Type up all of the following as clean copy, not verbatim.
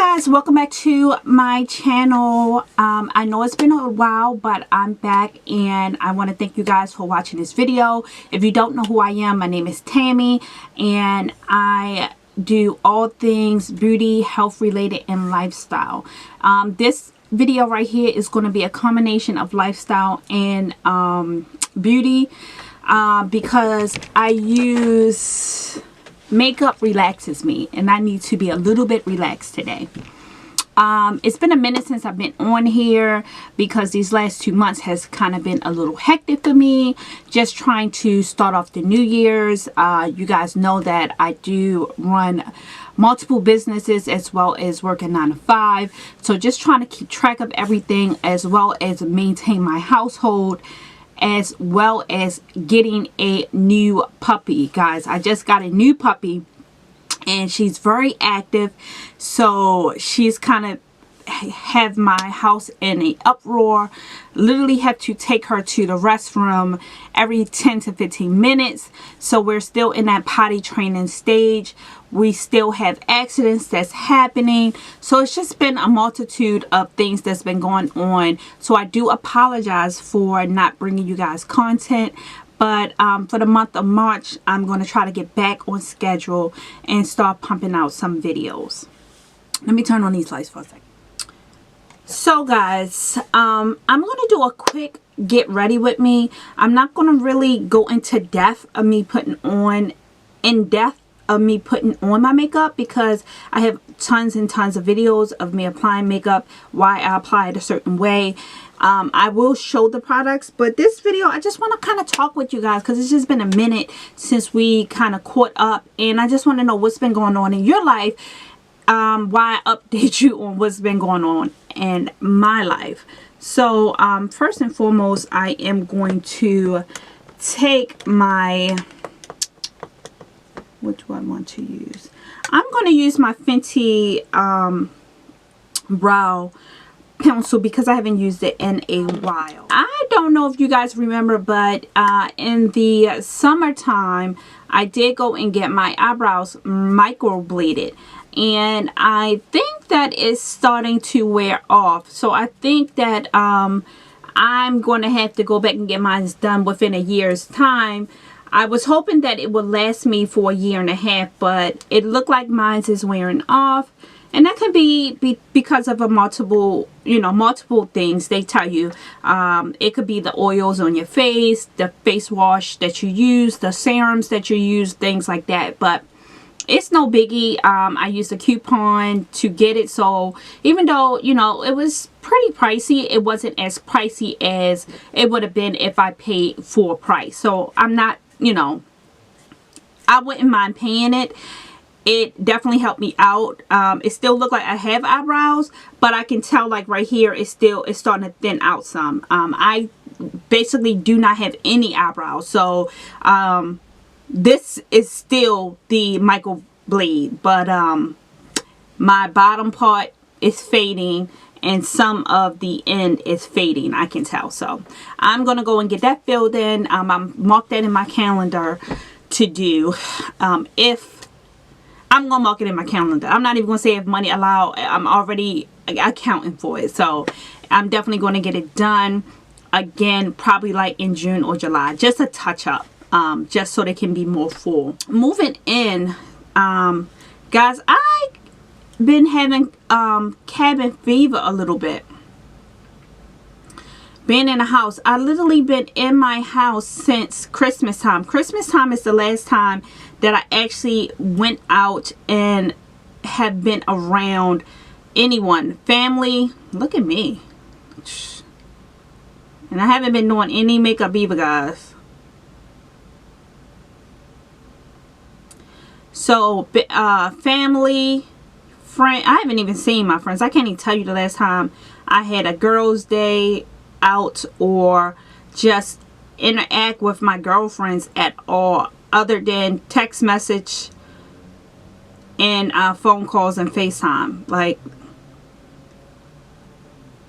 Guys, welcome back to my channel. I know it's been a while, but I'm back and I want to thank you guys for watching this video. If you don't know who I am, my name is Tammy and I do all things beauty, health related, and lifestyle. This video right here is going to be a combination of lifestyle and beauty because I use makeup relaxes me and I need to be a little bit relaxed today. It's been a minute since I've been on here because these last 2 months has kind of been a little hectic for me, just trying to start off the New Year's. You guys know that I do run multiple businesses as well as working 9 to 5, so just trying to keep track of everything as well as maintain my household, as well as getting a new puppy. Guys, I just got a new puppy and she's very active, so she's kind of have my house in a uproar. Literally have to take her to the restroom every 10 to 15 minutes, so we're still in that potty training stage. We still have accidents that's happening, so it's just been a multitude of things that's been going on. So I do apologize for not bringing you guys content, but for the month of March I'm going to try to get back on schedule and start pumping out some videos. Let me turn on these lights for a second. So guys, I'm going to do a quick get ready with me. I'm not going to really go into depth of me putting on my makeup because I have tons and tons of videos of me applying makeup, why I apply it a certain way. I will show the products, but this video I just want to kind of talk with you guys because it's just been a minute since we kind of caught up and I just want to know what's been going on in your life, why I update you on what's been going on in my life. So first and foremost, I am going to take my, what do I want to use? I'm going to use my Fenty brow pencil because I haven't used it in a while. I don't know if you guys remember, but in the summertime I did go and get my eyebrows microbladed, and I think that is starting to wear off. So I think that I'm going to have to go back and get mine done within a year's time. I was hoping that it would last me for a year and a half, but it looked like mine is wearing off. And that could be because of a multiple things they tell you. It could be the oils on your face, the face wash that you use, the serums that you use, things like that. But it's no biggie. I used a coupon to get it, so even though it was pretty pricey, it wasn't as pricey as it would have been if I paid full price. So I'm not, I wouldn't mind paying it. It definitely helped me out. It still look like I have eyebrows, but I can tell like right here it's starting to thin out some. I basically do not have any eyebrows, so this is still the microblade, but my bottom part is fading and some of the end is fading, I can tell. So I'm gonna go and get that filled in. I'm marked that in my calendar to do. If I'm gonna mark it in my calendar, I'm not even gonna say if money allow. I'm already accounting for it, so I'm definitely going to get it done again, probably like in June or July, just a touch up, just so they can be more full. Moving in, guys, I been having cabin fever a little bit. Being in the house, I literally been in my house since Christmas time. Christmas time is the last time that I actually went out and have been around anyone, family. Look at me, and I haven't been doing any makeup either, guys. So family, friend, I haven't even seen my friends. I can't even tell you the last time I had a girls' day out or just interact with my girlfriends at all, other than text message and phone calls and FaceTime. Like,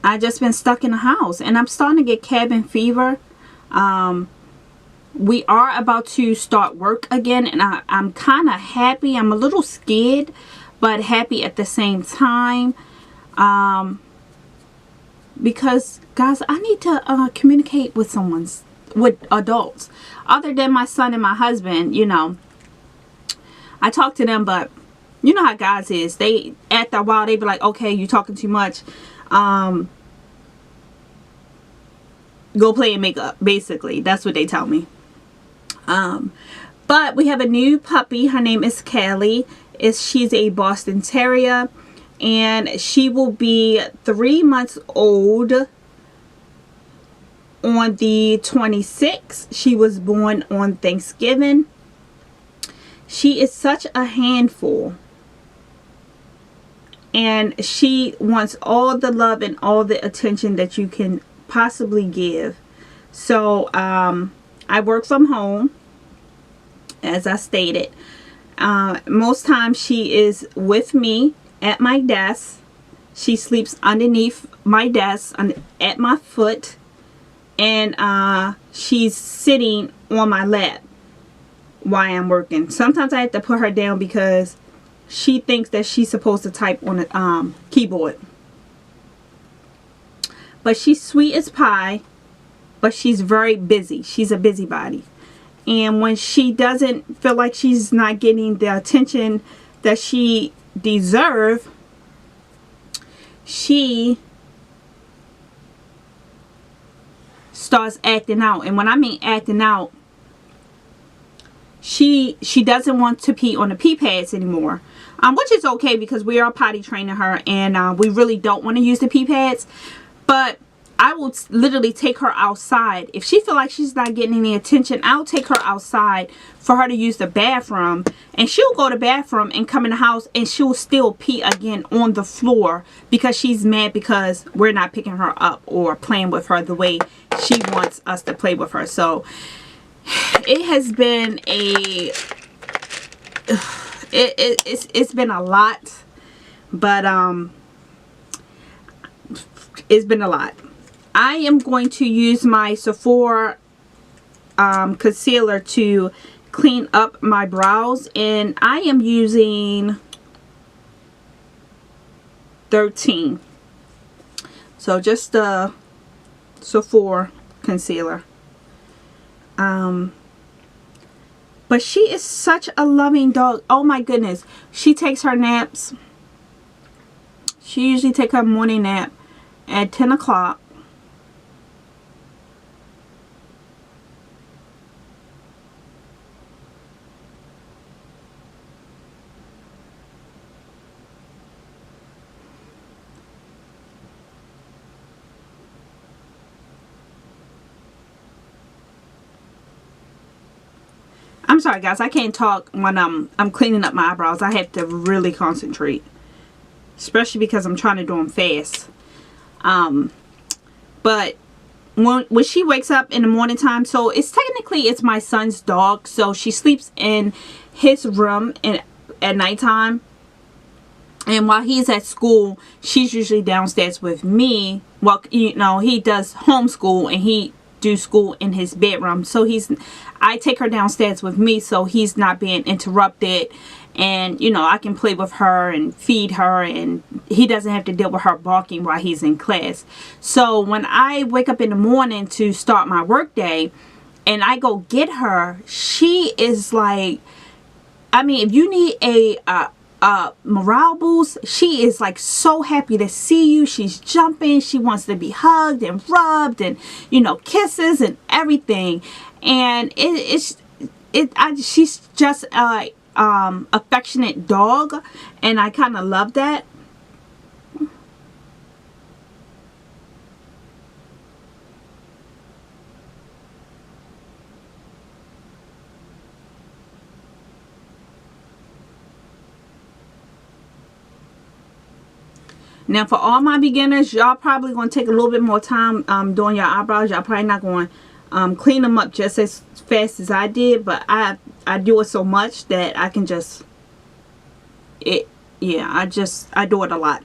I just been stuck in the house and I'm starting to get cabin fever. We are about to start work again and I'm kind of happy. I'm a little scared, but happy at the same time. Because guys, I need to communicate with with adults other than my son and my husband. You know, I talk to them, but you know how guys is. They after a while they be like, okay, you talking too much. Go play and make up. Basically, that's what they tell me. But we have a new puppy. Her name is Callie. She's a Boston Terrier, and she will be 3 months old on the 26th. She was born on Thanksgiving. She is such a handful, and she wants all the love and all the attention that you can possibly give. So I work from home, as I stated. Most times she is with me at my desk. She sleeps underneath my desk at my foot, and she's sitting on my lap while I'm working. Sometimes I have to put her down because she thinks that she's supposed to type on the keyboard. But she's sweet as pie, but she's very busy. She's a busybody. And when she doesn't feel like she's not getting the attention that she deserves, she starts acting out. And when I mean acting out, she doesn't want to pee on the pee pads anymore. Which is okay because we are potty training her, and we really don't want to use the pee pads. But I will literally take her outside. If she feel like she's not getting any attention, I'll take her outside for her to use the bathroom. And she'll go to the bathroom and come in the house, and she'll still pee again on the floor because she's mad because we're not picking her up or playing with her the way she wants us to play with her. So it has been it's been a lot, but it's been a lot. I am going to use my Sephora concealer to clean up my brows, and I am using 13. So just the Sephora concealer. But she is such a loving dog. Oh my goodness. She takes her naps. She usually takes her morning nap at 10 o'clock. I'm sorry guys, I can't talk when I'm cleaning up my eyebrows. I have to really concentrate, especially because I'm trying to do them fast. But when she wakes up in the morning time, so it's my son's dog, so she sleeps in his room at nighttime, and while he's at school, she's usually downstairs with me. Well, you know, he does homeschool and he do school in his bedroom, so I take her downstairs with me so he's not being interrupted, and you know, I can play with her and feed her, and he doesn't have to deal with her barking while he's in class. So when I wake up in the morning to start my work day and I go get her, she is like, I mean, if you need a morale boost, she is like so happy to see you. She's jumping, she wants to be hugged and rubbed and, you know, kisses and everything. And she's just a affectionate dog, and I kind of love that. Now for all my beginners, y'all probably going to take a little bit more time doing your eyebrows. Y'all probably not going to clean them up just as fast as I did, but I do it so much that I can just I do it a lot.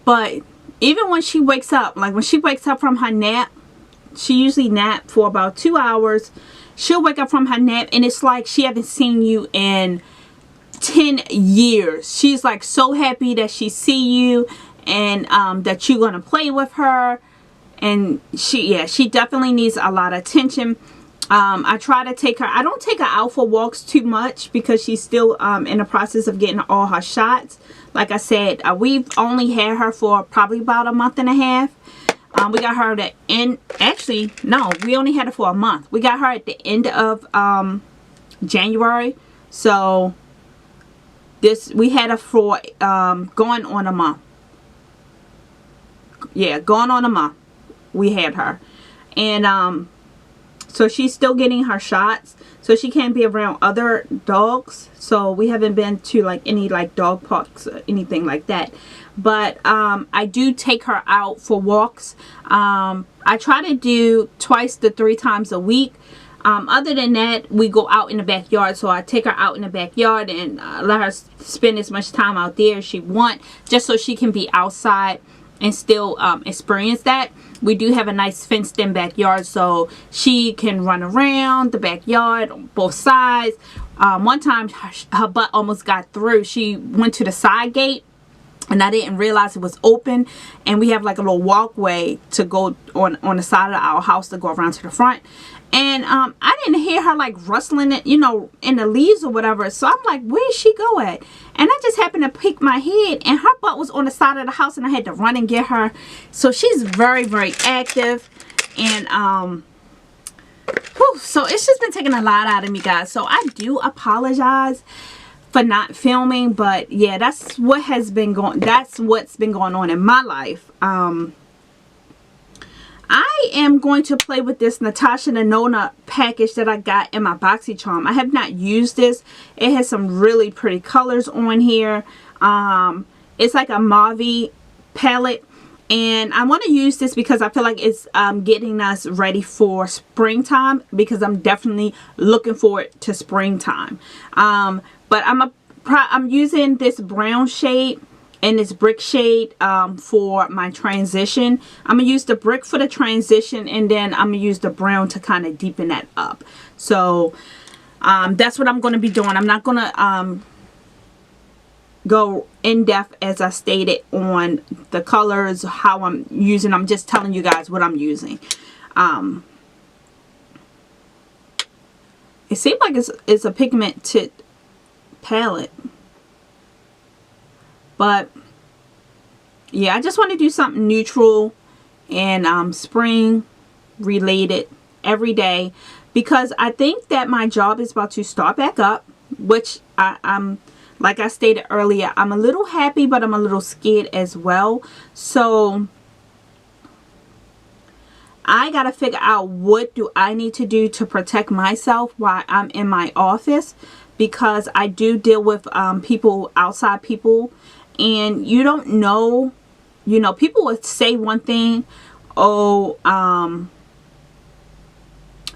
But even when she wakes up, like when she wakes up from her nap, she usually nap for about 2 hours. She'll wake up from her nap and it's like she hasn't seen you in 10 years. She's like so happy that she see you and that you're gonna play with her. And she definitely needs a lot of attention. I try to take her, I don't take her out for walks too much because she's still in the process of getting all her shots. Like I said, we've only had her for probably about a month and a half. We got her at the end, actually no, we only had her for a month. We got her at the end of January. So we had her for going on a month. Yeah, going on a month we had her. And so she's still getting her shots, so she can't be around other dogs. So we haven't been to like any like dog parks or anything like that. But I do take her out for walks. I try to do 2 to 3 times a week. Other than that, we go out in the backyard. So I take her out in the backyard and let her spend as much time out there as she wants, just so she can be outside and still experience that. We do have a nice fenced in backyard, so she can run around the backyard on both sides. One time her butt almost got through. She went to the side gate and I didn't realize it was open, and we have like a little walkway to go on the side of our house to go around to the front. And I didn't hear her like rustling it, you know, in the leaves or whatever. So I'm like, where did she go at? And I just happened to peek my head, and her butt was on the side of the house, and I had to run and get her. So she's very, very active. And so it's just been taking a lot out of me, guys. So I do apologize for not filming, but yeah, that's what's been going on in my life. I am going to play with this Natasha Denona package that I got in my Boxycharm. I have not used this. It has some really pretty colors on here. It's like a mauve palette, and I want to use this because I feel like it's getting us ready for springtime, because I'm definitely looking forward to springtime. But I'm using this brown shade and this brick shade for my transition. I'm gonna use the brick for the transition, and then I'm gonna use the brown to kind of deepen that up. So that's what I'm gonna be doing. I'm not gonna go in depth as I stated on the colors, how I'm using. I'm just telling you guys what I'm using. It seems like it's a pigmented palette. But yeah, I just want to do something neutral and spring related every day, because I think that my job is about to start back up, which I'm like I stated earlier, I'm a little happy, but I'm a little scared as well. So I gotta figure out what do I need to do to protect myself while I'm in my office, because I do deal with people, outside people. And you don't know, you know, people would say one thing, oh, I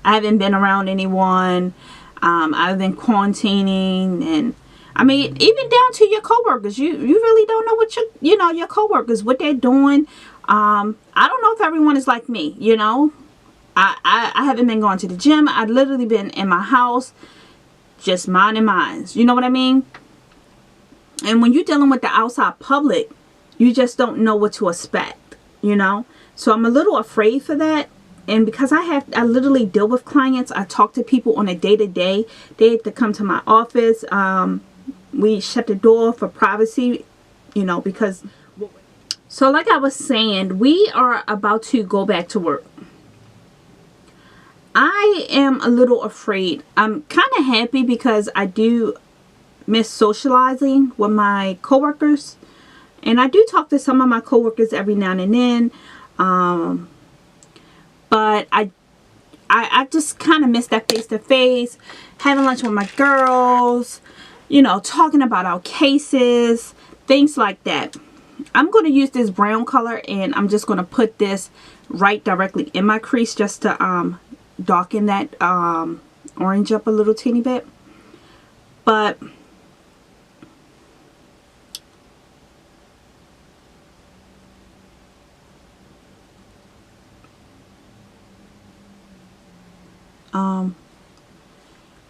haven't been around anyone, I've been quarantining, and I mean, even down to your coworkers, you really don't know what your coworkers, what they're doing. I don't know if everyone is like me, you know. I haven't been going to the gym. I've literally been in my house, just minding mines, you know what I mean? And when you're dealing with the outside public, you just don't know what to expect, you know. So I'm a little afraid for that. And because I literally deal with clients, I talk to people on a day-to-day. They have to come to my office. We shut the door for privacy, you know, because... So like I was saying, we are about to go back to work. I am a little afraid. I'm kind of happy because I do miss socializing with my coworkers, and I do talk to some of my coworkers every now and then, but I just kind of miss that face-to-face, having lunch with my girls, you know, talking about our cases, things like that. I'm going to use this brown color, and I'm just going to put this right directly in my crease just to darken that orange up a little teeny bit. But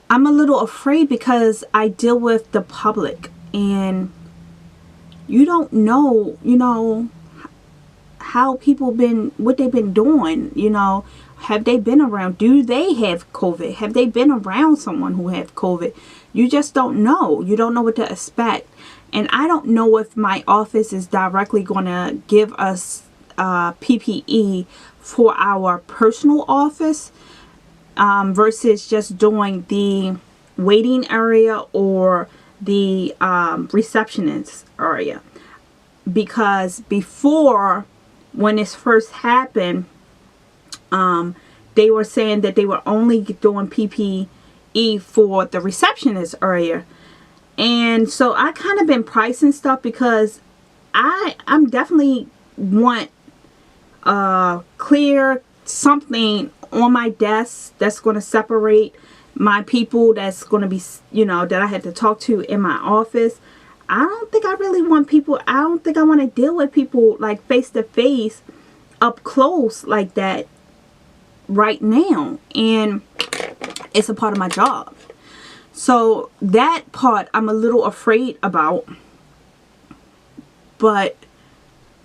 I'm a little afraid because I deal with the public, and you don't know, you know, how people been, what they've been doing, you know. Have they been around? Do they have COVID? Have they been around someone who have COVID? You just don't know. You don't know what to expect. And I don't know if my office is directly going to give us PPE for our personal office versus just doing the waiting area or the receptionist area. Because before, when this first happened, they were saying that they were only doing PPE for the receptionist area. And so I kind of been pricing stuff because I'm definitely want clear something on my desk that's going to separate my people, that's going to be, you know, that I have to talk to in my office. I don't think I really want people, I don't think I want to deal with people like face to face up close like that right now. And it's a part of my job. So that part I'm a little afraid about. But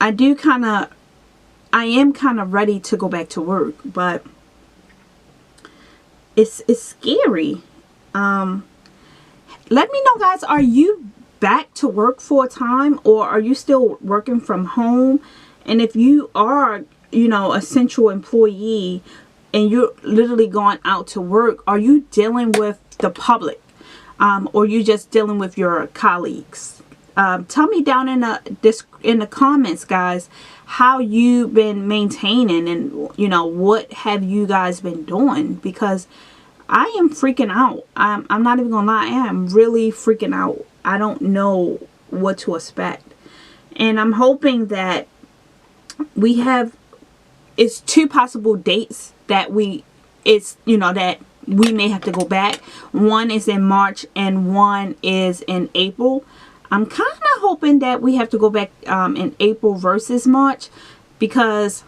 I am kind of ready to go back to work. But it's scary. Let me know, guys, are you back to work full time, or are you still working from home? And if you are, you know, essential employee and you're literally going out to work, are you dealing with the public, or you just dealing with your colleagues? Tell me down in the comments, guys, how you've been maintaining, and you know, what have you guys been doing? Because I am freaking out. I'm not even gonna lie, I am really freaking out. I don't know what to expect. And I'm hoping that we have, it's 2 possible dates that you know, that we may have to go back. One is in March and one is in April. I'm kind of hoping that we have to go back in April versus March, because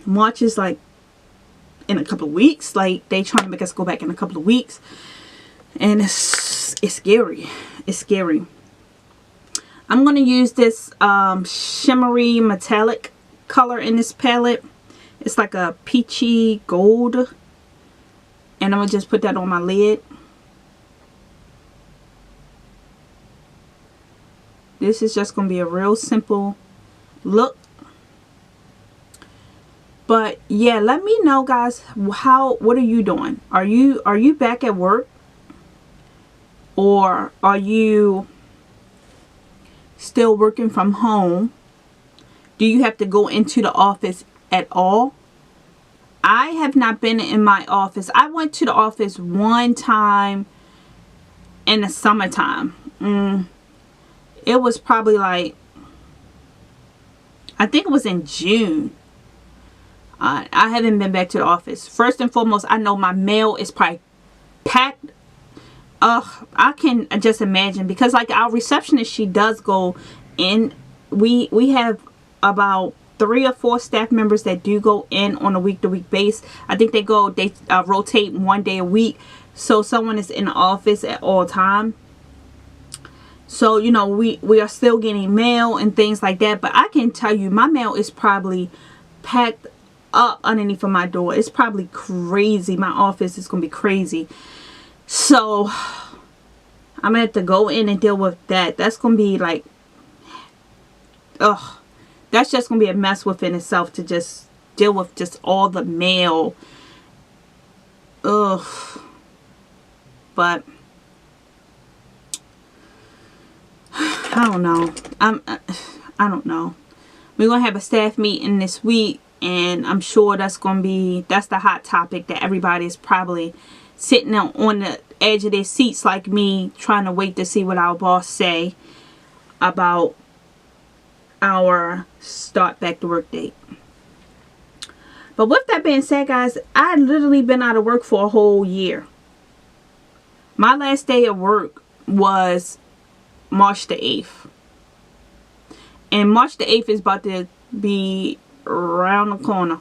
March is like in a couple of weeks. Like, they trying to make us go back in a couple of weeks, and it's scary. It's scary. I'm going to use this shimmery metallic color in this palette. It's like a peachy gold, and I'm going to just put that on my lid. This is just going to be a real simple look. But yeah, let me know, guys, what are you doing? Are you back at work, or are you still working from home? Do you have to go into the office at all? I have not been in my office. I went to the office one time in the summertime. It was probably like, I think it was in June. I haven't been back to the office. First and foremost, I know my mail is probably packed. I can just imagine, because like our receptionist, she does go in. We have about 3 or 4 staff members that do go in on a week-to-week basis. I think they rotate 1 day a week, so someone is in the office at all time. So, you know, we are still getting mail and things like that. But I can tell you, my mail is probably packed up underneath of my door. It's probably crazy. My office is going to be crazy. So, I'm going to have to go in and deal with that. That's going to be like, that's just going to be a mess within itself, to just deal with just all the mail. But I don't know. I don't know. We're going to have a staff meeting this week, and I'm sure that's the hot topic that everybody is probably sitting on the edge of their seats like me, trying to wait to see what our boss say about our start back to work date. But with that being said, guys, I literally been out of work for a whole year. My last day of work was March the 8th. And March the 8th is about to be around the corner.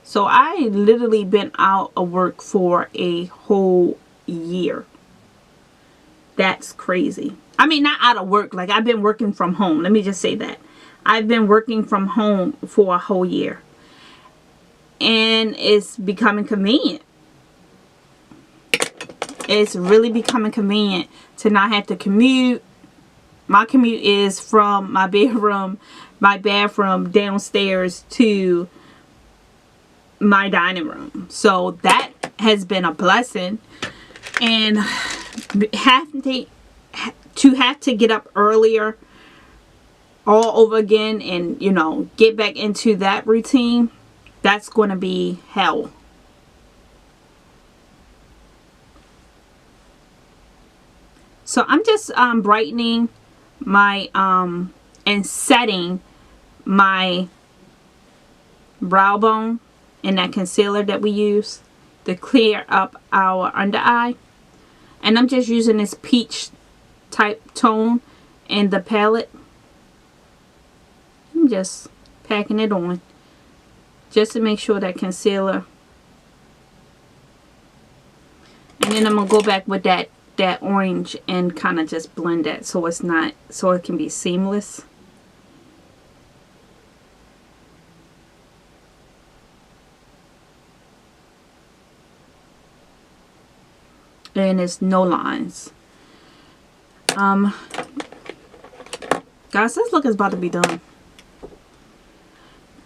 So I literally been out of work for a whole year. That's crazy. I mean, not out of work. Like, I've been working from home. Let me just say that. I've been working from home for a whole year. And it's becoming convenient. It's really becoming convenient to not have to commute. My commute is from my bathroom downstairs to my dining room. So that has been a blessing. And have to get up earlier all over again and, you know, get back into that routine, that's going to be hell. So I'm just brightening my and setting my brow bone in that concealer that we use to clear up our under eye. And I'm just using this peach type tone in the palette. I'm just packing it on just to make sure that concealer. And then I'm going to go back with that orange and kind of just blend that so it's not, so it can be seamless. And it's no lines. Guys, this look is about to be done.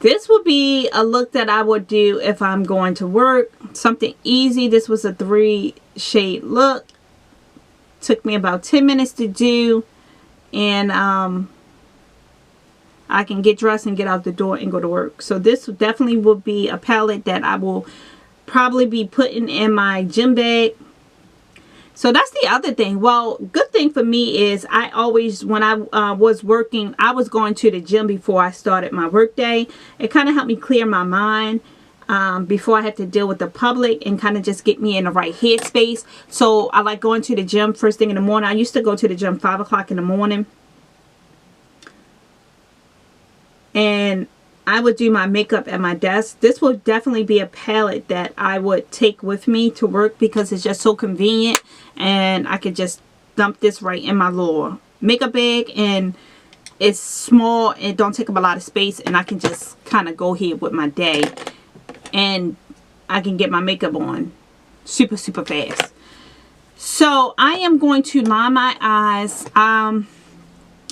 This would be a look that I would do if I'm going to work. Something easy. This was a 3-shade look. Took me about 10 minutes to do. And I can get dressed and get out the door and go to work. So this definitely will be a palette that I will probably be putting in my gym bag. So that's the other thing. Well, good thing for me is I always, when I was working, I was going to the gym before I started my work day. It kind of helped me clear my mind before I had to deal with the public and kind of just get me in the right headspace. So I like going to the gym first thing in the morning. I used to go to the gym 5 o'clock in the morning. And I would do my makeup at my desk. This will definitely be a palette that I would take with me to work because it's just so convenient. And I could just dump this right in my little makeup bag. And it's small. It don't take up a lot of space. And I can just kind of go here with my day. And I can get my makeup on super, super fast. So I am going to line my eyes. I'm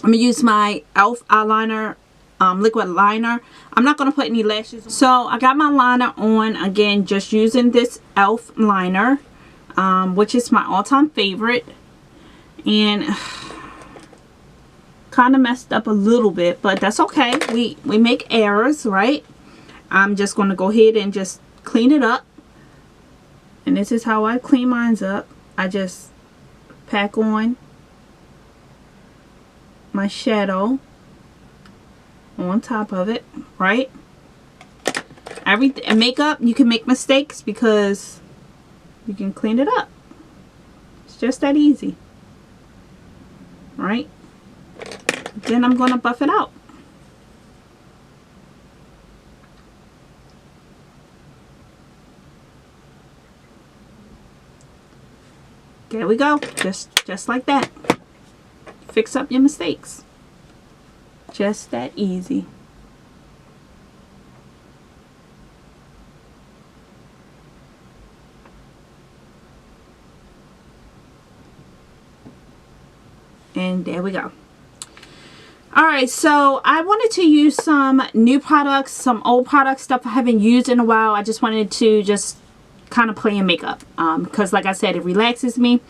going to use my E.L.F. eyeliner. Liquid liner. I'm not going to put any lashes on. So I got my liner on again, just using this E.L.F. liner, which is my all-time favorite, and kind of messed up a little bit, but that's okay. We make errors, right? I'm just going to go ahead and just clean it up, and this is how I clean mine up. I just pack on my shadow on top of it, right? Everything makeup, you can make mistakes because you can clean it up. It's just that easy, right? Then I'm gonna buff it out. There we go. Just like that. Fix up your mistakes. Just that easy. And there we go. Alright, so I wanted to use some new products, some old product stuff I haven't used in a while. I just wanted to just kind of play in makeup because like I said, it relaxes me.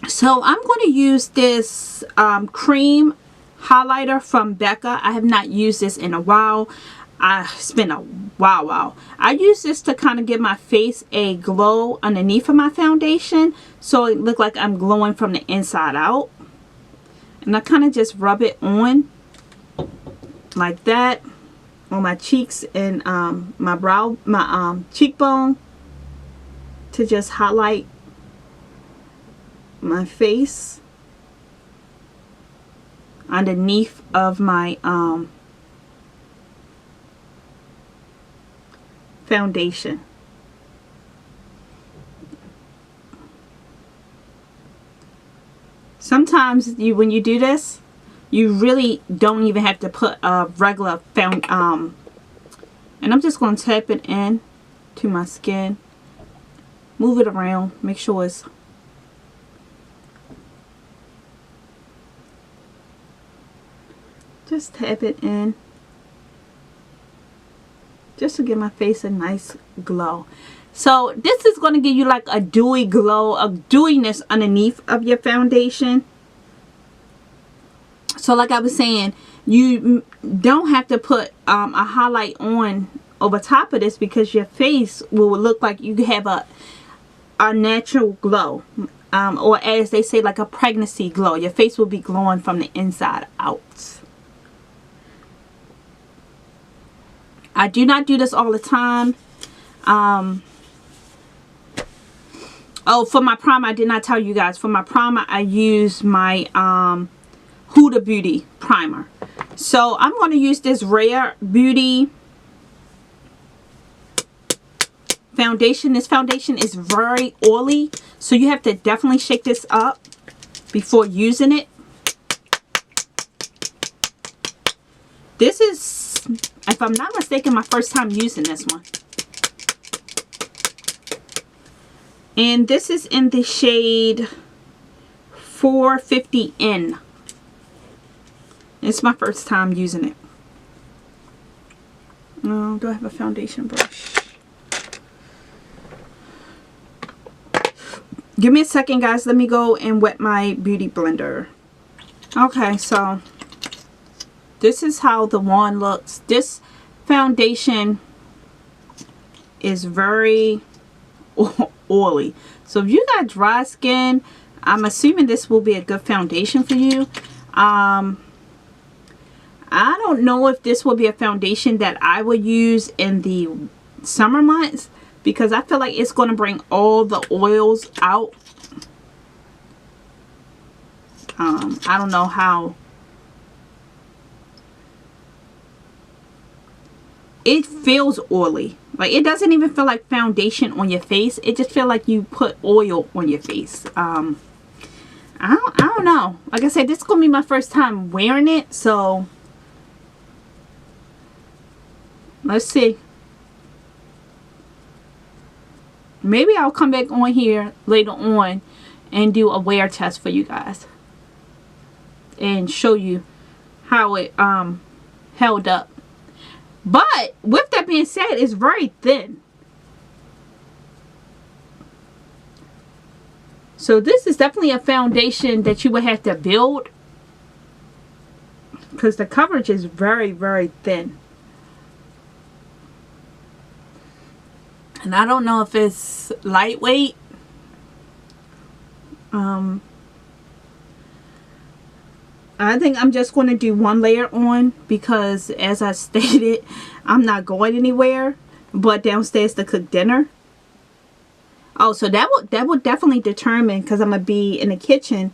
So I'm going to use this cream highlighter from Becca. I have not used this in a while. It's been a while. I use this to kind of give my face a glow underneath of my foundation, so it look like I'm glowing from the inside out. And I kind of just rub it on like that on my cheeks and my brow, my cheekbone, to just highlight my face underneath of my foundation. Sometimes when you do this, you really don't even have to put a regular and I'm just going to tap it in to my skin, move it around, make sure it's just tap it in just to give my face a nice glow. So this is going to give you like a dewy glow, a dewiness underneath of your foundation. So like I was saying, you don't have to put a highlight on over top of this, because your face will look like you have a natural glow, or as they say, like a pregnancy glow. Your face will be glowing from the inside out. I do not do this all the time. Oh, for my primer, I did not tell you guys. For my primer, I use my Huda Beauty primer. So I'm going to use this Rare Beauty foundation. This foundation is very oily, so you have to definitely shake this up before using it. This is, if I'm not mistaken, my first time using this one. And this is in the shade 450N. It's my first time using it. Oh, do I have a foundation brush? Give me a second, guys. Let me go and wet my beauty blender. Okay, so this is how the wand looks. This foundation is very oily. So if you got dry skin, I'm assuming this will be a good foundation for you. I don't know if this will be a foundation that I would use in the summer months, because I feel like it's going to bring all the oils out. I don't know how. It feels oily. Like, it doesn't even feel like foundation on your face. It just feels like you put oil on your face. I don't know. Like I said, this is going to be my first time wearing it, so let's see. Maybe I'll come back on here later on and do a wear test for you guys and show you how it held up. But with that being said, it's very thin. So this is definitely a foundation that you would have to build, because the coverage is very, very thin. And I don't know if it's lightweight. I think I'm just going to do one layer on, because as I stated, I'm not going anywhere but downstairs to cook dinner. Oh, so that would definitely determine, because I'm going to be in the kitchen,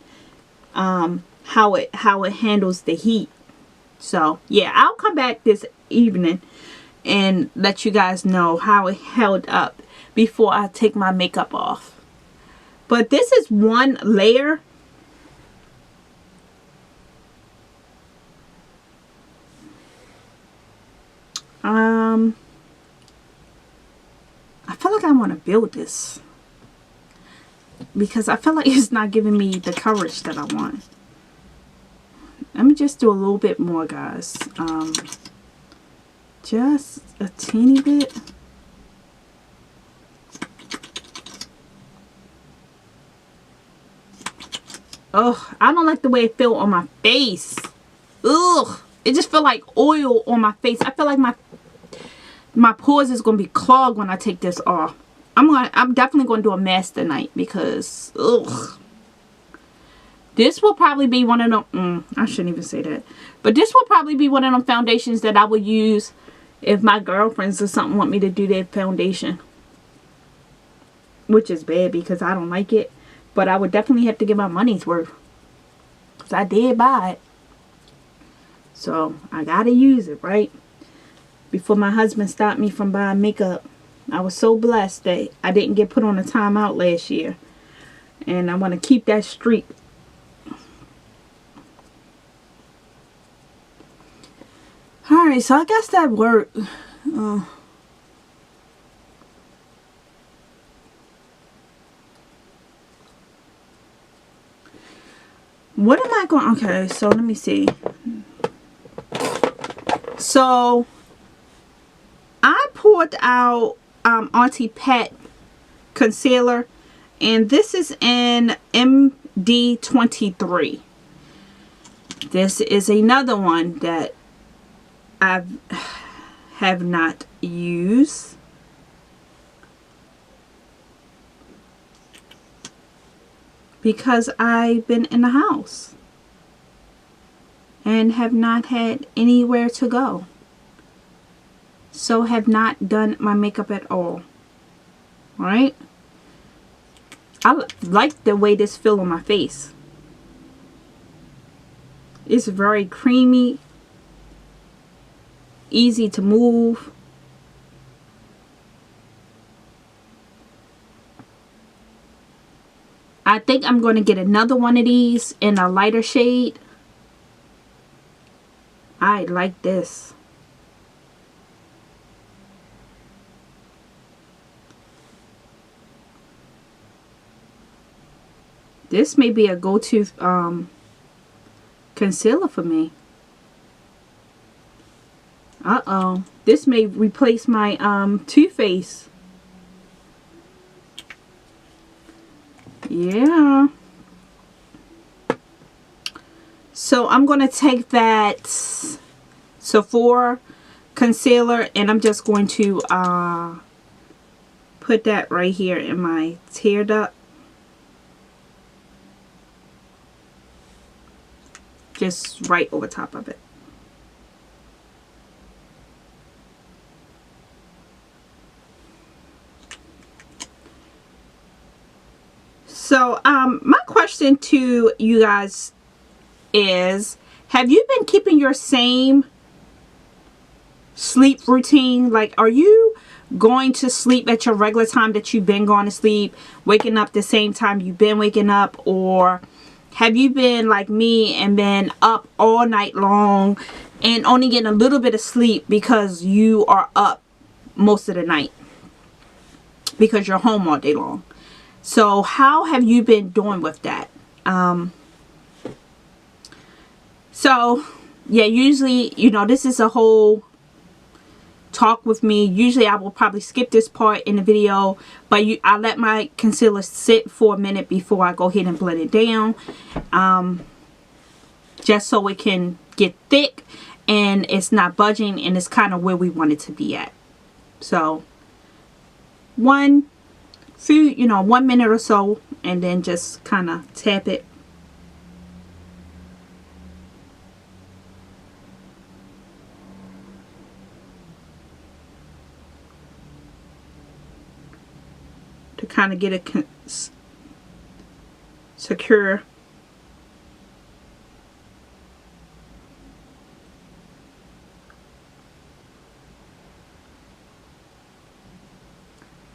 how it handles the heat. So yeah, I'll come back this evening and let you guys know how it held up before I take my makeup off. But this is one layer. I feel like I want to build this, because I feel like it's not giving me the coverage that I want. Let me just do a little bit more, guys. Just a teeny bit. Ugh, I don't like the way it feels on my face. Ugh, it just feels like oil on my face. I feel like my pores is gonna be clogged when I take this off. I'm definitely gonna do a mask tonight, because ugh. This will probably be one of them. I shouldn't even say that, but this will probably be one of them foundations that I would use if my girlfriends or something want me to do their foundation, which is bad because I don't like it, but I would definitely have to get my money's worth, because I did buy it, so I gotta use it, right? Before my husband stopped me from buying makeup. I was so blessed that I didn't get put on a timeout last year, and I want to keep that streak. Alright, so I guess that worked. What am I going... Okay, so let me see. So, I poured out Auntie Pet concealer. And this is in MD23. This is another one that I have not used. Because I've been in the house. And have not had anywhere to go. So have not done my makeup at all. Alright? I like the way this feels on my face. It's very creamy. Easy to move. I think I'm going to get another one of these in a lighter shade. I like this. This may be a go-to concealer for me. Uh-oh. This may replace my Too Faced. Yeah. So I'm going to take that Sephora concealer and I'm just going to put that right here in my tear duct. Just right over top of it. So my question to you guys is, have you been keeping your same sleep routine? Like, are you going to sleep at your regular time that you've been going to sleep, waking up the same time you've been waking up, or have you been like me and been up all night long and only getting a little bit of sleep because you are up most of the night because you're home all day long? So how have you been doing with that? So yeah, usually, you know, this is a whole talk with me. Usually I will probably skip this part in the video, but I let my concealer sit for a minute before I go ahead and blend it down, just so it can get thick and it's not budging and it's kind of where we want it to be at. So 1 minute or so, and then just kind of tap it. To kind of get it secure.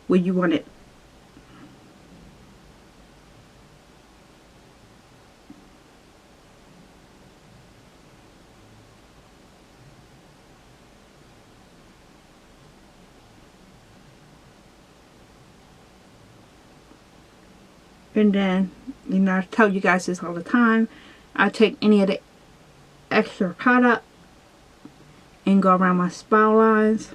Where you want it. And then, you know, I tell you guys this all the time, I take any of the extra product and go around my spout lines.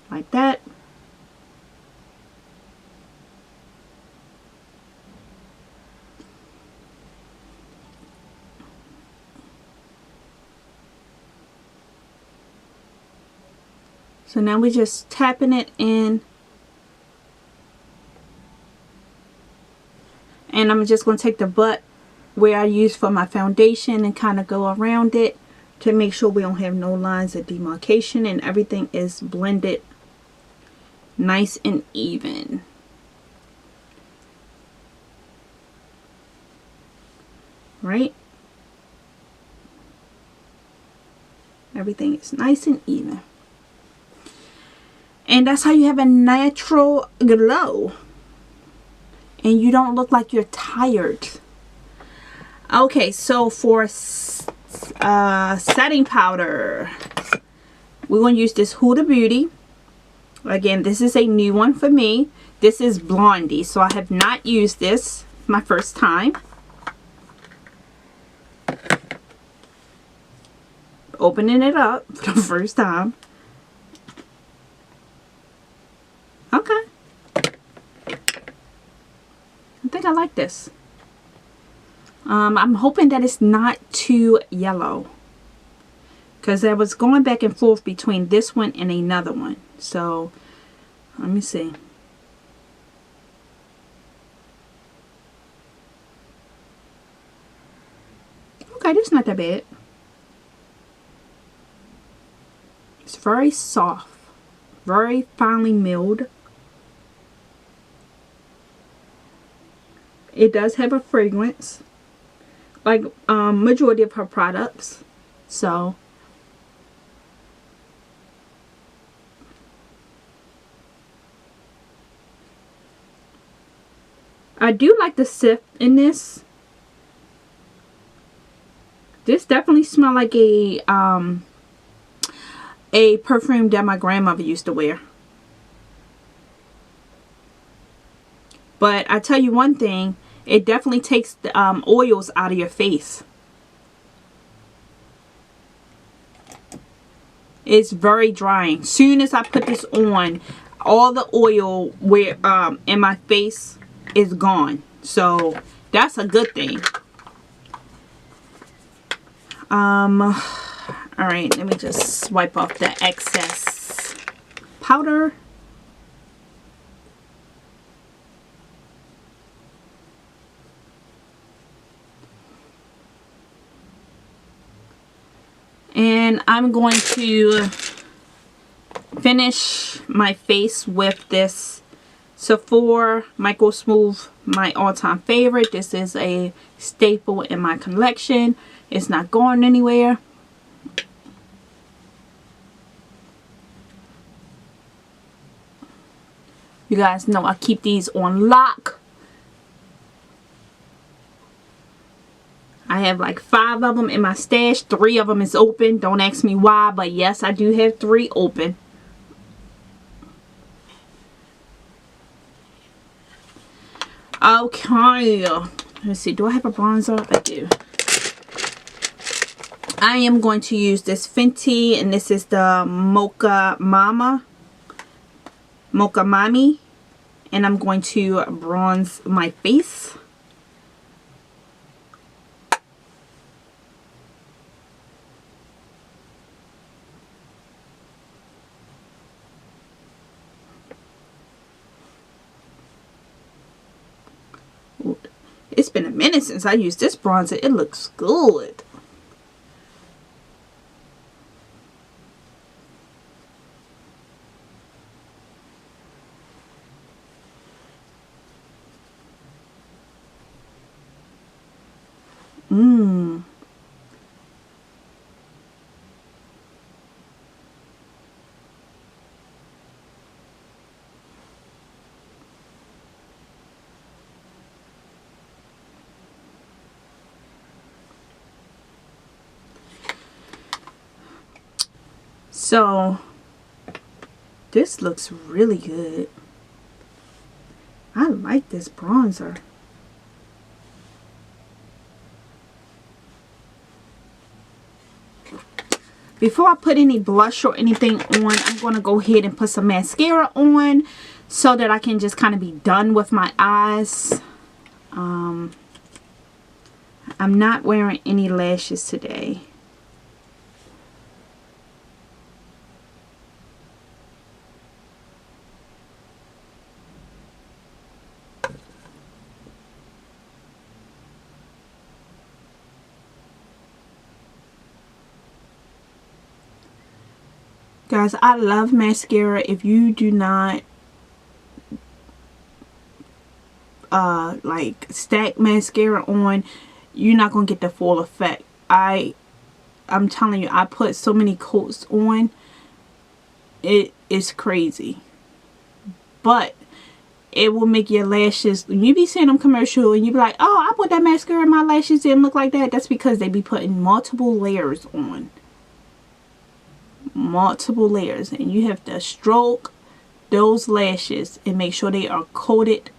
Like that. So now we're just tapping it in. And I'm just going to take the butt where I use for my foundation and kind of go around it to make sure we don't have no lines of demarcation and everything is blended nice and even. Right? Everything is nice and even. And that's how you have a natural glow. and you don't look like you're tired. Okay, so for setting powder, we're going to use this Huda Beauty. Again, this is a new one for me. This is Blondie, so I have not used this my first time. Opening it up for the first time. Okay. I think I like this. I'm hoping that it's not too yellow, because I was going back and forth between this one and another one. So let me see. Okay, this is not that bad. It's very soft, very finely milled. It does have a fragrance, like majority of her products. So I do like the sip in this. This definitely smells like a perfume that my grandmother used to wear. But I tell you one thing, it definitely takes the oils out of your face. It's very drying. Soon as I put this on, all the oil in my face is gone. So that's a good thing. Alright, let me just wipe off the excess powder. And I'm going to finish my face with this Sephora Micro Smooth, my all-time favorite. This is a staple in my collection. It's not going anywhere. You guys know I keep these on lock. I have like 5 of them in my stash. 3 of them is open. Don't ask me why, but yes, I do have 3 open. Okay. Let's see. Do I have a bronzer? I do. I am going to use this Fenty, and this is the Mocha Mami. And I'm going to bronze my face. It's been a minute since I used this bronzer. It looks good. So this looks really good. I like this bronzer. Before I put any blush or anything on, I'm going to go ahead and put some mascara on so that I can just kind of be done with my eyes. I'm not wearing any lashes today. Guys, I love mascara. If you do not like stack mascara on, you're not gonna get the full effect. I'm telling you, I put so many coats on, it is crazy. But it will make your lashes, when you be seeing them commercial and you be like, oh, I put that mascara in my lashes, didn't look like that. That's because they be putting multiple layers on. Multiple layers. And you have to stroke those lashes and make sure they are coated.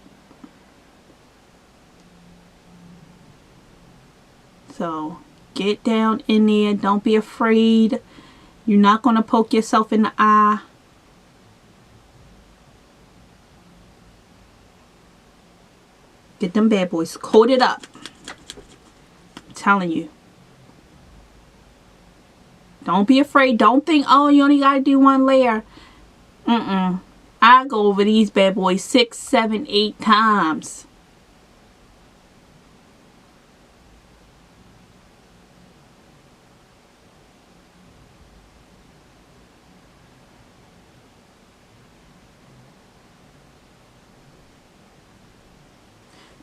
So get down in there. Don't be afraid. You're not going to poke yourself in the eye. Get them bad boys coated up. I'm telling you. Don't be afraid. Don't think, oh, you only got to do one layer. I go over these bad boys 6, 7, 8 times.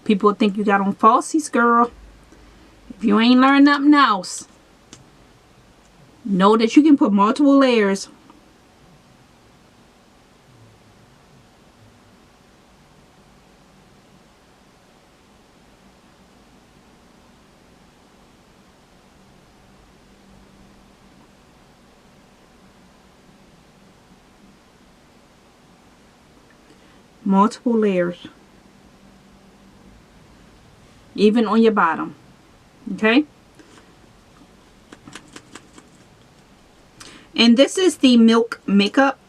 People think you got on falsies, girl. If you ain't learned nothing else, know that you can put multiple layers. Multiple layers. Even on your bottom. Okay? And this is the Milk Makeup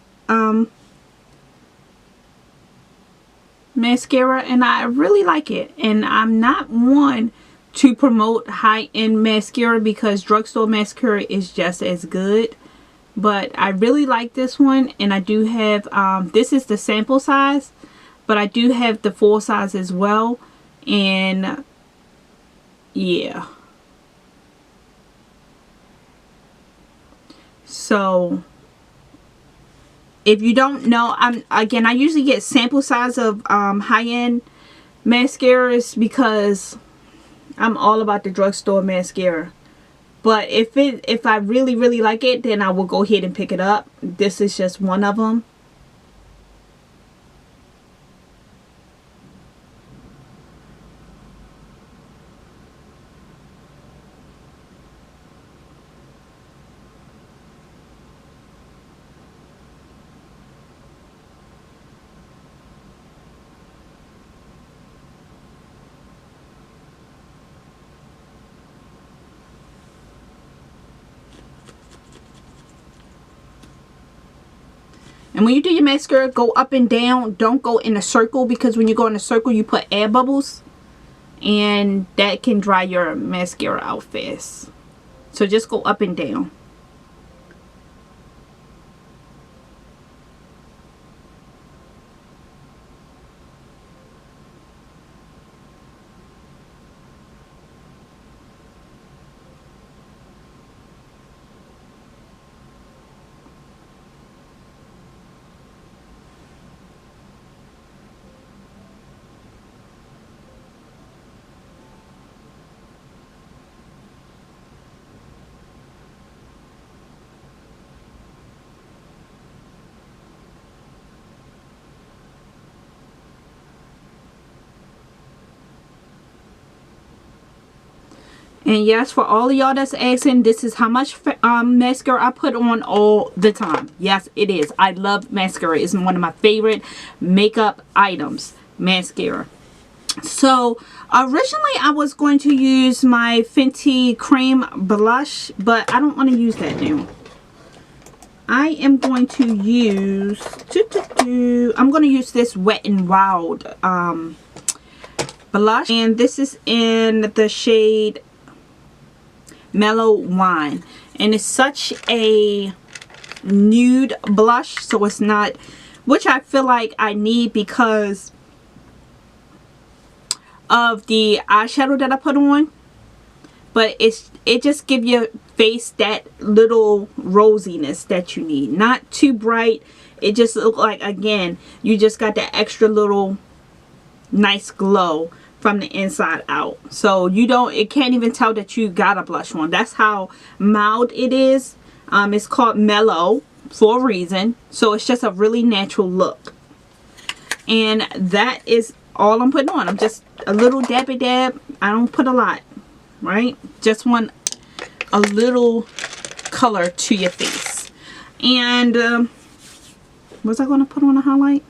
mascara, and I really like it. And I'm not one to promote high-end mascara because drugstore mascara is just as good. But I really like this one, and I do have, this is the sample size, but I do have the full size as well. And yeah. So if you don't know, I usually get sample size of high-end mascaras because I'm all about the drugstore mascara. But if I really like it, then I will go ahead and pick it up. This is just one of them. And when you do your mascara, go up and down. Don't go in a circle, because when you go in a circle, you put air bubbles. And that can dry your mascara out fast. So just go up and down. And yes, for all of y'all that's asking, this is how much mascara I put on all the time. Yes, it is. I love mascara. It's one of my favorite makeup items, mascara. So originally I was going to use my Fenty cream blush, but I don't want to use that now. I am going to use I'm going to use this Wet n Wild blush, and this is in the shade Mellow Wine, and it's such a nude blush, so it's not, which I feel like I need because of the eyeshadow that I put on. But it just gives your face that little rosiness that you need. Not too bright. It just looks like, again, you just got that extra little nice glow from the inside out. So it can't even tell that you got a blush on. That's how mild it is. It's called Mellow for a reason. So it's just a really natural look. And that is all I'm putting on. I'm just a little dabby dab. I don't put a lot, right? Just want a little color to your face. And was I going to put on a highlight?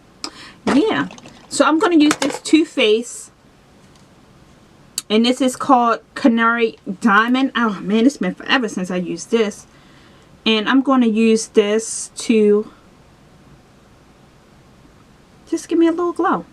Yeah. So I'm going to use this Too Faced, and this is called Canary Diamond. Oh man, it's been forever since I used this. And I'm going to use this to just give me a little glow.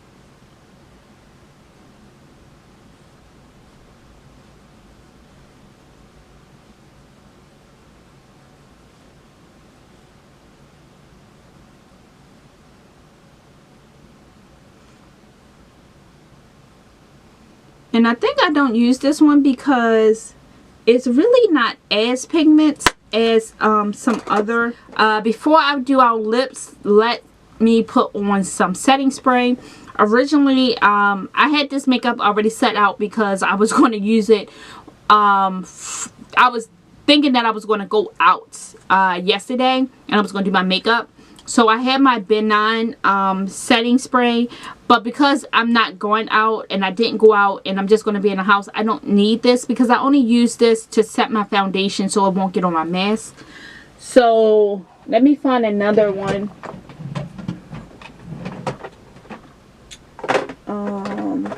And I think I don't use this one because it's really not as pigmented as some other. Before I do our lips, let me put on some setting spray. Originally, I had this makeup already set out because I was going to use it. I was thinking that I was going to go out yesterday and I was going to do my makeup. So I had my benign setting spray, but because I'm not going out and I didn't go out and I'm just going to be in the house, I don't need this because I only use this to set my foundation so it won't get on my mask. So let me find another one.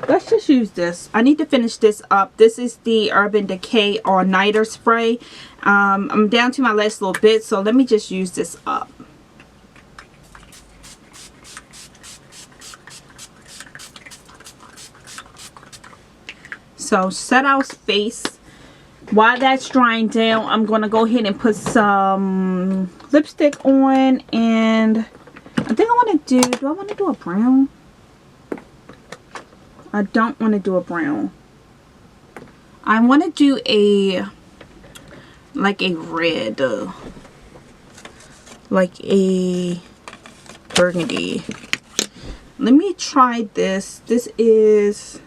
Let's just use this. I need to finish this up. This is the Urban Decay All Nighter Spray. I'm down to my last little bit, so let me just use this up. So set our face. While that's drying down, I'm going to go ahead and put some lipstick on. And I think I want to do I want to do a brown? I don't want to do a brown. I want to do like a red. Like a burgundy. Let me try this. This is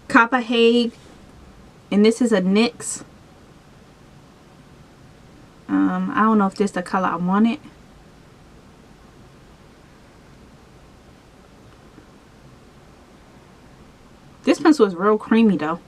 Copperhead, and this is a NYX. I don't know if this is the color I wanted. This pencil is real creamy though.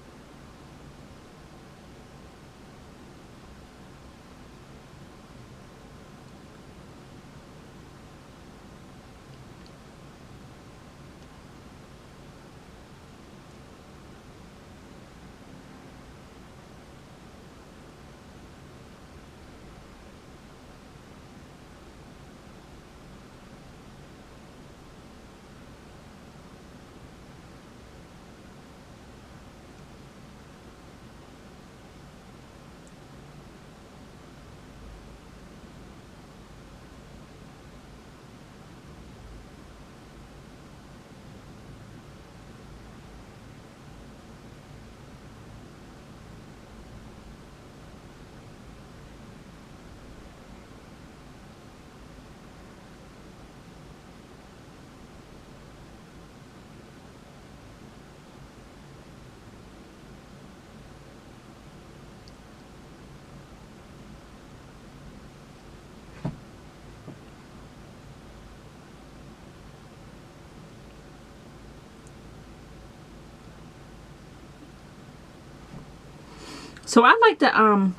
So I like to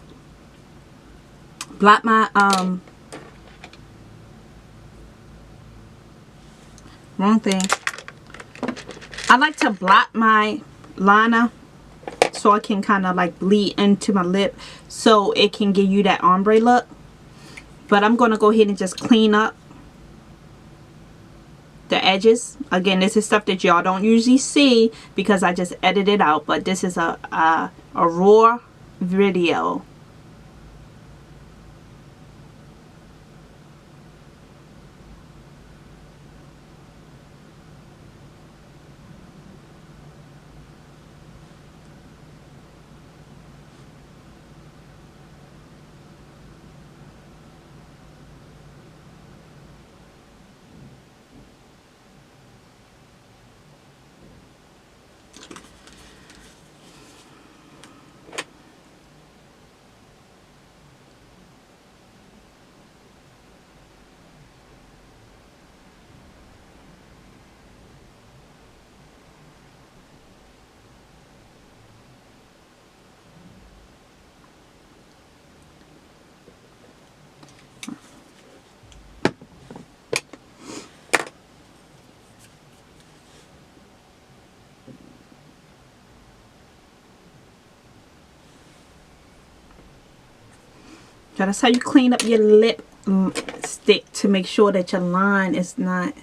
blot my wrong thing. I like to blot my liner so I can kind of like bleed into my lip so it can give you that ombre look. But I'm going to go ahead and just clean up the edges. Again, this is stuff that y'all don't usually see because I just edited it out, but this is a raw video. So that's how you clean up your lip stick to make sure that your line is not.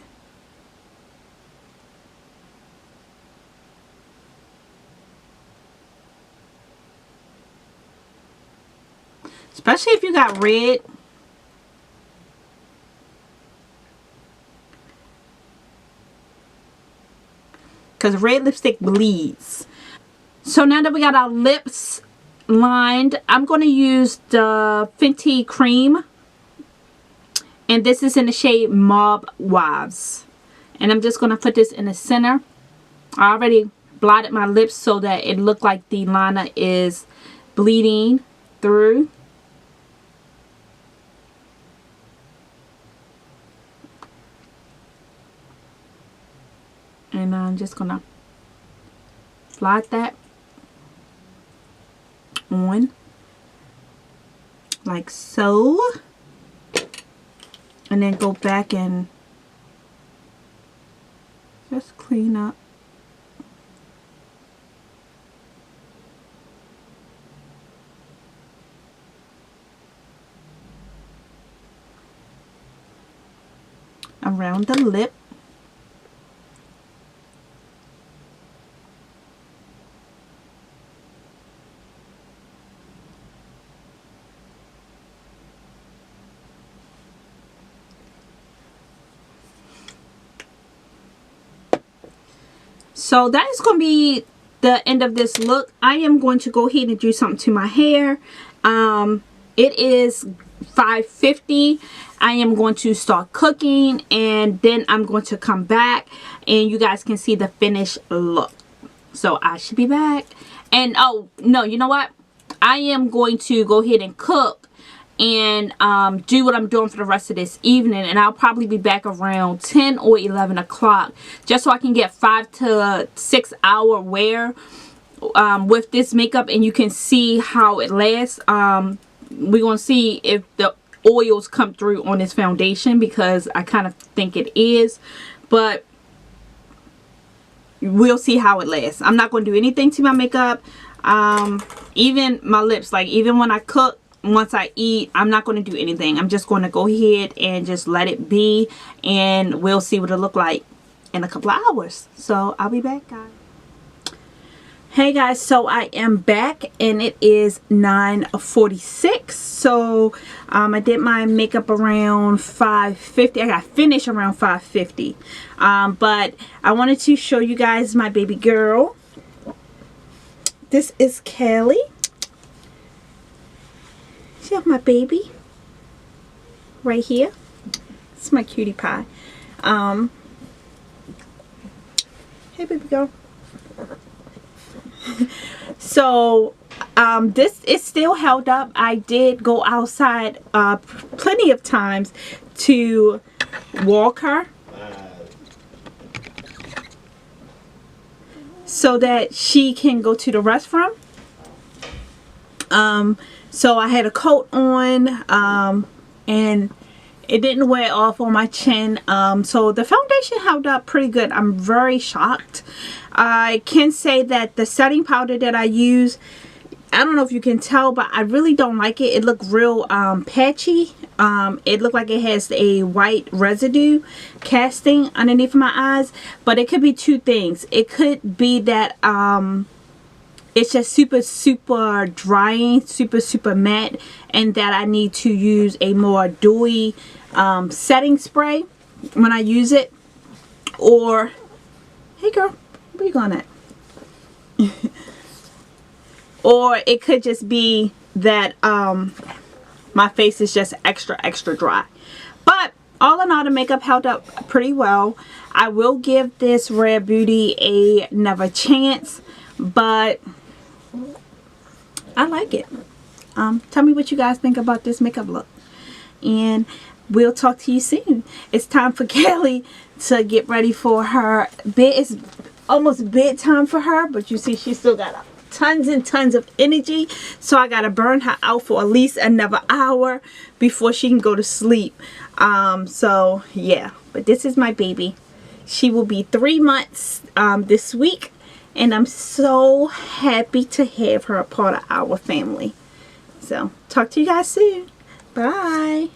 Especially if you got red. Because red lipstick bleeds. So now that we got our lips lined, I'm going to use the Fenty cream. And this is in the shade Mob Wives. And I'm just going to put this in the center. I already blotted my lips so that it looked like the liner is bleeding through. And I'm just going to blot that on like so. And then go back and just clean up. Around the lip. So that is going to be the end of this look. I am going to go ahead and do something to my hair. It is 5:50. I am going to start cooking and then I'm going to come back and you guys can see the finished look. So I should be back. And oh no, you know what? I am going to go ahead and cook and do what I'm doing for the rest of this evening, and I'll probably be back around 10 or 11 o'clock just so I can get 5 to 6 hour wear with this makeup, and you can see how it lasts. We're gonna see if the oils come through on this foundation, because I kind of think it is, but we'll see how it lasts. I'm not going to do anything to my makeup, even my lips. Like, even when I cook, once I eat, I'm not going to do anything. I'm just going to go ahead and just let it be, and we'll see what it'll look like in a couple of hours. So I'll be back, guys. Hey guys, so I am back and it is 9:46. So I did my makeup around 5:50. I got finished around 5:50. But I wanted to show you guys my baby girl. This is Kelly. See my baby right here. It's my cutie pie. Hey baby girl. So this is still held up. I did go outside plenty of times to walk her so that she can go to the restroom. So I had a coat on and it didn't wear off on my chin. So the foundation held up pretty good. I'm very shocked. I can say that the setting powder that I use, I don't know if you can tell, but I really don't like it. It looked real patchy. It looked like it has a white residue casting underneath my eyes. But it could be two things. It could be that it's just super drying, super matte, and that I need to use a more dewy setting spray when I use it. Or, hey girl, where you going at? Or it could just be that my face is just extra dry. But all in all, the makeup held up pretty well. I will give this Rare Beauty another chance, but I like it. Tell me what you guys think about this makeup look, and we'll talk to you soon. It's time for Kelly to get ready for her bed. It's almost bedtime for her, but you see she still got tons and tons of energy, so I gotta burn her out for at least another hour before she can go to sleep. So yeah, but this is my baby. She will be 3 months this week, and I'm so happy to have her a part of our family. So talk to you guys soon. Bye.